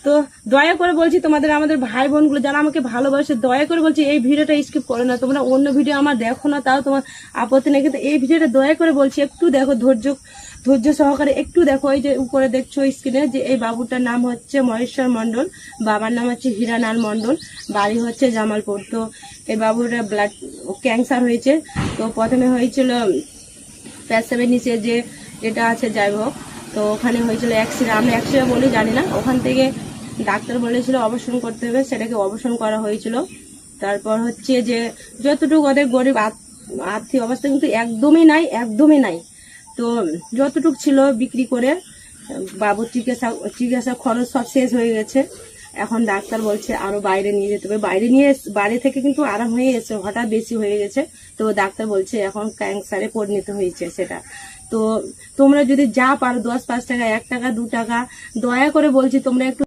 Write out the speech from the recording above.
তো দয়া করে বলছি তোমাদের, আমাদের ভাই বোনগুলো যারা আমাকে ভালোবাসে, দয়া করে বলছি এই ভিডিওটা স্কিপ করো না। তোমরা অন্য ভিডিও আমার দেখো না, তাও তোমার আপত্তি নেই, কিন্তু এই ভিডিওটা দয়া করে বলছি একটু দেখো, ধৈর্য সহকারে একটু দেখো। এই যে উপরে দেখছো স্ক্রিনে, যে এই বাবুটার নাম হচ্ছে মহেশ্বর মণ্ডল, বাবার নাম হচ্ছে হীরালাল মণ্ডল, বাড়ি হচ্ছে জামালপুর। তো এই বাবুটা ব্লাড ক্যান্সার হয়েছে। তো প্রথমে হয়েছিল প্যাসেবের নিচে যে যেটা আছে, যাই হোক, তো ওখানে হয়েছিল এক্সরে, আমরা এক্সরে বলে জানি না, ওখান থেকে ডাক্তার বলেছিল অপারেশন করতে হবে, সেটাকে অপারেশন করা হয়েছিল। তারপর হচ্ছে যে যতটুকু ওদের গরিব আর্থিক অবস্থা কিন্তু একদমই নাই। তো যতটুকু ছিল বিক্রি করে বাবুর চিকিৎসা খরচ সব শেষ হয়ে গেছে। এখন ডাক্তার বলছে আরো বাইরে নিয়ে যেতে হবে, বাড়ি থেকে কিন্তু আরাম হয়ে গেছে, হঠাৎ বেশি হয়ে গেছে। তো ডাক্তার বলছে এখন ক্যান্সারে পরিণত হয়েছে সেটা। তো তোমরা যদি যা পারো 10-5 টাকা, 1 টাকা, 2 টাকা, দয়া করে বলছি তোমরা একটু